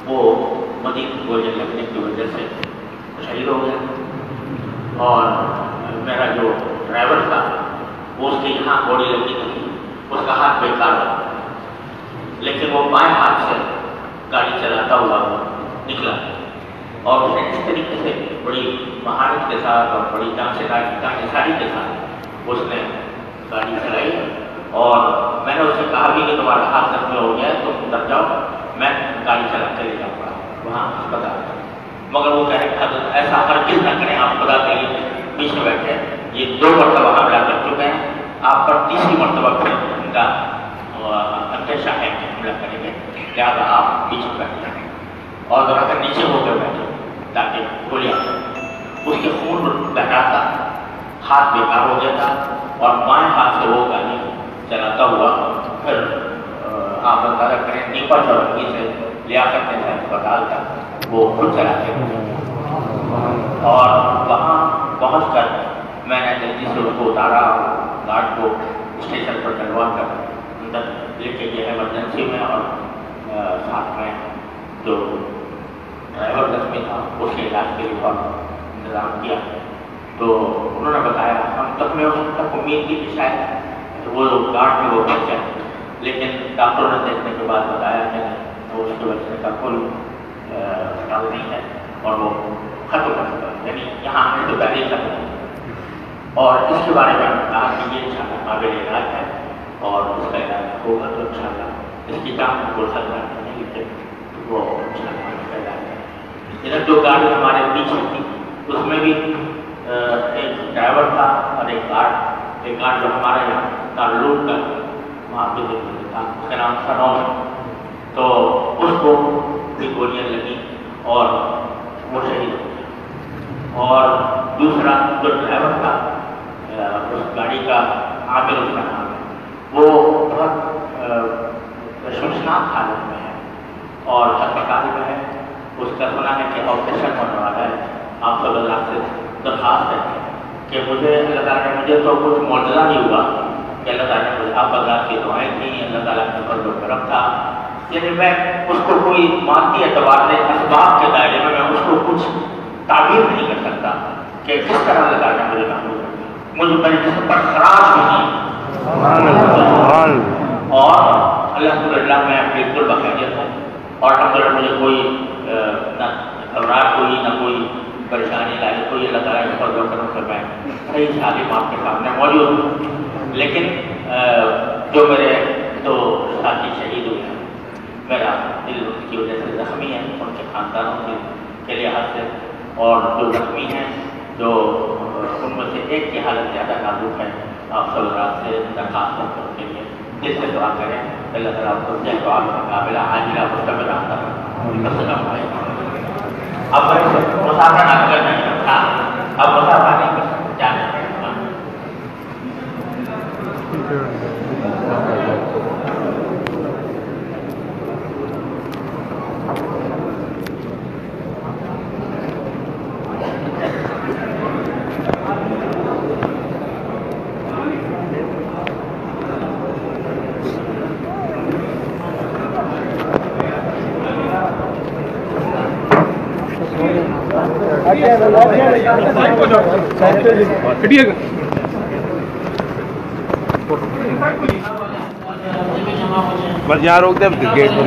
وہ مزید گوجر لگنے کی وجہ سے شہید ہو گیا، اور میرا جو ڈرائیور تھا وہ اس کے یہاں گولی لگی تھی، اس کا ہاتھ بیکار ہوا، لیکن وہ بائیں ہاتھ سے گاڑی چلاتا ہوا نکلا، اور اس نے اس طریقے سے بڑی مہارت کے ساتھ اور بڑی جانساری کے ساتھ اس نے گاڑی چلائی، اور میں نے اسے کہا بھی کہ تمہارا ہاتھ زخمی ہو گیا ہے، تم اتر جاؤ، میں گاڑی چلا کے لے جاؤں گا وہاں اسپتال میں، مگر وہ کہہ رہے حضرت ایسا ہرگز نہ کریں، آپ خدا کے لیے پیچھے بیٹھے، یہ 2 مرتبہ حملہ کر چکے ہیں، آپ پر تیسری مرتبہ پھر ان کا اندیشہ ہے کہ حملہ کریں گے، لہٰذا آپ پیچھے بیٹھ جائیں اور ذرا کر نیچے ہو کر بیٹھے تاکہ گولیاں اس کے خون بہراتا، ہاتھ بیکار ہو گیا تھا، اور بائیں ہاتھ سے وہ گاڑی چلاتا ہوا پھر آپ اندازہ کریں نیپا چوکی سے لیاقت نساء اسپتال تک وہ خود چلا کے، اور وہاں پہنچ کر میں نے جلدی سے اس کو اتارا، گارڈ کو اسٹیشن پر ڈلوا کر اندر لے کے گیا ایمرجنسی میں، اور ساتھ میں جو ڈرائیور زخمی تھا اس کے علاج کے لیے انتظام کیا، تو انہوں نے بتایا ہم تک میں اس تک امید کی کہ شاید وہ گارڈ میں وہ بچ جائے، لیکن ڈاکٹروں نے دیکھنے کے بعد بتایا کہ وہ اس کے بچنے کا کوئی خیال نہیں ہے، اور وہ ختم ہو چکا، یعنی یہاں آنے سے پہلے ہی ختم ہو، اور اس کے بارے میں کہا کہ یہ انشاءاللہ قابل علاج ہے، اور اس کا علاج ہوگا تو انشاءاللہ اس کی جان کو کوئی خطرہ نہیں، لیکن وہ انشاءاللہ اس کا علاج ہے۔ ادھر جو گاڑی ہمارے پیچھے تھی اس میں بھی ایک ڈرائیور تھا اور ایک گارڈ جو ہمارا یہاں دارالعلوم کا وہاں پہ تھا، اس کا نام سنوم، تو اس کو بھی گولیاں لگی اور وہ شہید ہو گیا، اور دوسرا جو ڈرائیور تھا اس گاڑی کا عامر اس کا نام ہے، وہ بہت شمشناک حالت میں ہے اور ہسپتال میں ہے، اس کا سنا ہے کہ آپریشن ہونے والا ہے، آپ صلی اللہ سے درخواست ہے کہ مجھے اللہ تعالیٰ نے مجھے تو کچھ معجزہ نہیں ہوا کہ اللہ تعالیٰ نے مجھے آپ اللہ کی دعائیں تھیں، اللہ تعالیٰ کا فضل و کرم تھا، یعنی میں اس کو کوئی مادی اعتبار سے اسباب کے دائرے میں اس کو کچھ تعبیر نہیں کر سکتا کہ کس طرح اللہ تعالیٰ نے مجھے محفوظ رکھا، مجھے میرے جسم پر خراش نہیں، اور الحمدللہ میں بالکل بخیریت ہوں، اور الحمدللہ مجھے کوئی نہ گھبراہٹ ہوئی نہ کوئی پریشانی لائی، کوئی اللہ تعالیٰ کے فضل و کرم سے میں صحیح سالم آپ کے سامنے موجود ہوں، لیکن جو میرے دو ساتھی شہید ہوئے ہیں، میرا دل کی وجہ سے زخمی ہے، ان کے خاندانوں کے لحاظ سے، اور جو زخمی ہیں جو ان میں سے ایک کی حالت زیادہ نازک ہے، آپ صلی اللہ سے درخواست کرتے ان کے لیے جس سے دعا کریں، اللہ تعالیٰ کو جہد و عافیت قابلہ عاجلہ مستقبل عطا فرمائے۔ السلام علیکم۔ اب مسافر نہ کرنا تھا، اب مسافر نہیں کر سکتے، جانا ہے۔ بس یہاں روک دیں گیٹ پر۔